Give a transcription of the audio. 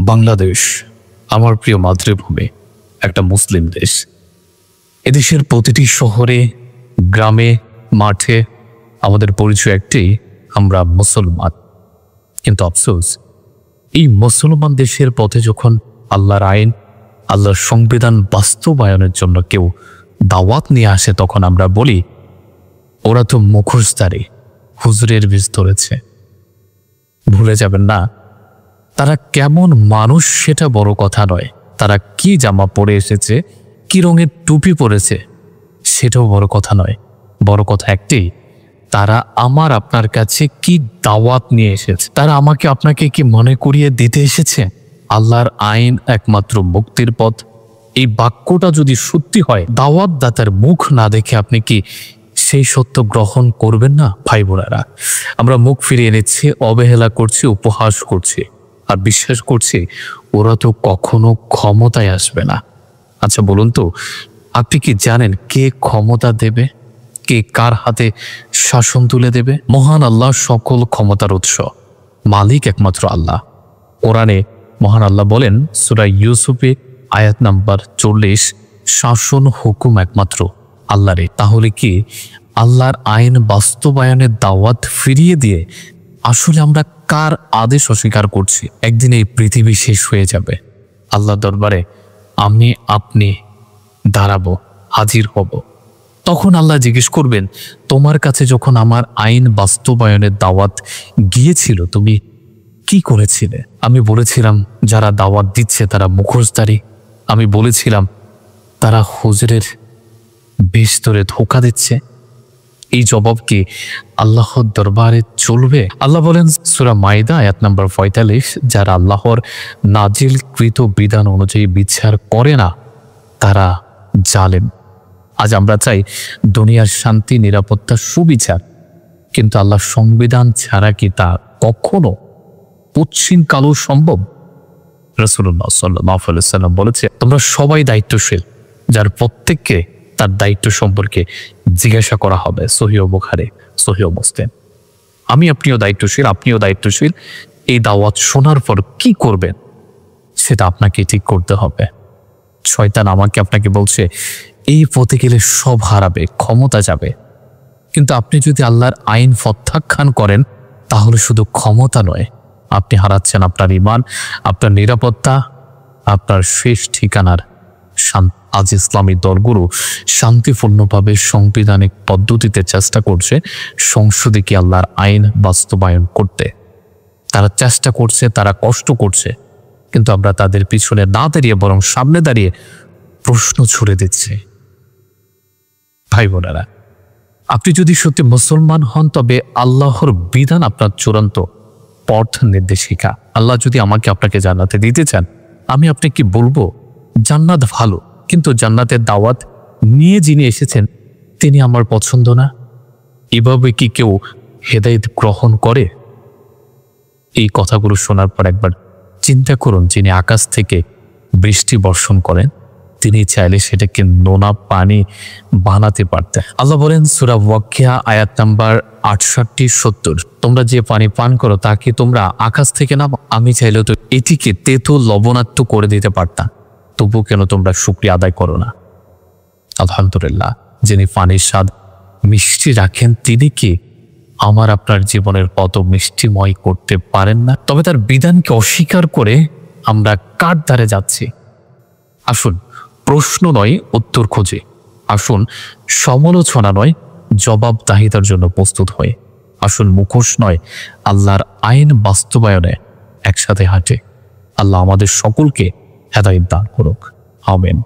বাংলাদেশ আমার প্রিয় মাতৃভূমি, একটা মুসলিম দেশ। এদেশের প্রতিটি শহরে, গ্রামে, মাঠে আমাদের পরিচয় একটাই, আমরা মুসলমান। কিন্তু আফসোস, এই মুসলমান দেশের পথে যখন আল্লাহর আইন, আল্লাহর সংবিধান বাস্তবায়নের জন্য কেউ দাওয়াত নিয়ে আসে, তখন আমরা বলি ওরা তো মুখোশধারী, হুজুরের বীজ ধরেছে। ভুলে যাবেন না, তারা কেমন মানুষ সেটা বড় কথা নয়, তারা কি জামা পরে এসেছে, কি রঙের টুপি পরেছে সেটাও বড় কথা নয়। বড় কথা একটাই, তারা আমার আপনার কাছে কি দাওয়াত নিয়ে এসেছে। তারা আমাকে আপনাকে কি মনে করিয়ে দিতে এসেছে আল্লাহর আইন একমাত্র মুক্তির পথ। এই বাক্যটা যদি সত্যি হয়, দাওয়াত দাতার মুখ না দেখে আপনি কি সেই সত্য গ্রহণ করবেন না? ভাই বোনেরা, আমরা মুখ ফিরিয়ে নিচ্ছি, অবহেলা করছি, উপহাস করছি, আর বিশ্বাস করছি ওরা তো কখনো ক্ষমতায় আসবে না। আচ্ছা বলুন তো, আপনি কি জানেন কে ক্ষমতা দেবে, কে কার হাতে শাসন তুলে দেবে? মহান আল্লাহ সকল ক্ষমতার উৎস, মালিক একমাত্র আল্লাহ। কোরআনে মহান আল্লাহ বলেন সূরা ইউসুফে আয়াত নাম্বার 40, শাসন হুকুম একমাত্র আল্লাহরে। তাহলে কি আল্লাহর আইন বাস্তবায়নের দাওয়াত ফিরিয়ে দিয়ে আসলে আমরা কার আদেশ অস্বীকার করছি? একদিন এই পৃথিবী শেষ হয়ে যাবে, আল্লাহ দরবারে আমি আপনি দাঁড়াবো, হাজির হব। তখন আল্লাহ জিজ্ঞেস করবেন, তোমার কাছে যখন আমার আইন বাস্তবায়নের দাওয়াত গিয়েছিল তুমি কি করেছিলে? আমি বলেছিলাম যারা দাওয়াত দিচ্ছে তারা মুখোশধারী। আমি বলেছিলাম তারা হুজুরের বেশ ধরে ধোঁকা দিচ্ছে। এই জবাব কি আল্লাহর দরবারে চলবে? আল্লাহ বলেন সূরা মাইদা আয়াত নাম্বার 45, যারা আল্লাহর নাজিলকৃত বিধান অনুযায়ী বিচার করে না তারা জালেম। আজ আমরা চাই দুনিয়ার শান্তি, নিরাপত্তা, সুবিচার, কিন্তু আল্লাহর সংবিধান ছাড়া কি তা কখনো পশ্চিম কালো সম্ভব? রাসূলুল্লাহ সাল্লাল্লাহু আলাইহি ওয়াসাল্লাম বলেছে, তোমরা সবাই দায়িত্বশীল, যার প্রত্যেককে তার দায়িত্ব সম্পর্কে জিজ্ঞাসা করা হবে। সহিহ বুখারী, সহিহ মুসলিম। আমি আপনিও দায়িত্বশীল, আপনিও দায়িত্বশীল। এই দাওয়াত শোনার পর কি করবেন সেটা আপনাকে ঠিক করতে হবে। শয়তান আমাকে আপনাকে বলছে এই পথে গেলে সব হারাবে, ক্ষমতা যাবে। কিন্তু আপনি যদি আল্লাহর আইন প্রত্যাখ্যান করেন তাহলে শুধু ক্ষমতা নয়, আপনি হারাচ্ছেন আপনার ঈমান, আপনার নিরাপত্তা, আপনার শেষ ঠিকানার শান্তি। আজ ইসলামী দলগুলো শান্তিপূর্ণভাবে সাংবিধানিক পদ্ধতিতে চেষ্টা করছে সংসদে কি আল্লাহর আইন বাস্তবায়ন করতে। তারা চেষ্টা করছে, তারা কষ্ট করছে, কিন্তু আমরা তাদের পিছনে না দাঁড়িয়ে বরং সামনে দাঁড়িয়ে প্রশ্ন ছুড়ে দিচ্ছি। ভাই বোনেরা, আপনি যদি সত্যি মুসলমান হন তবে আল্লাহর বিধান আপনার চূড়ান্ত পথ নির্দেশিকা। আল্লাহ যদি আমাকে আপনাকে জান্নাতে দিতে চান, আমি আপনাকে বলবো জান্নাত ভালো, কিন্তু জান্নাতের দাওয়াত নিয়ে যিনি এসেছেন তিনি আমার পছন্দ না। এভাবে কি কেউ হেদায়েত গ্রহণ করে? এই কথাগুলো শোনার পর একবার চিন্তা করুন, যিনি আকাশ থেকে বৃষ্টি বর্ষণ করেন তিনি চাইলে সেটাকে নোনা পানি বানাতে পারতেন। আল্লাহ বলেন সূরা ওয়াকিয়া আয়াত নাম্বার 68-70, তোমরা যে পানি পান করো তা কি তোমরা আকাশ থেকে না? আমি চাইলেও তো এটিকে তেতো লবণাক্ত করে দিতে পারতাম, তবু কেন তোমরা শুকরিয়া আদায় করো না? আলহামদুলিল্লাহ, যিনি পানির স্বাদ মিষ্টি রাখেন তিনি কি আমার আপনার জীবনের পথ মিষ্টিময় করতে পারেন না? তবে তার বিধানকে অস্বীকার করে আমরা কার ধারে যাচ্ছি? আসুন প্রশ্ন নয় উত্তর খোঁজে, আসুন সমালোচনা নয় জবাবদাহিতার জন্য প্রস্তুত হয়ে, আসুন মুখোশ নয় আল্লাহর আইন বাস্তবায়নে একসাথে হাঁটে। আল্লাহ আমাদের সকলকে হেদায়েত দান করুক। আমিন।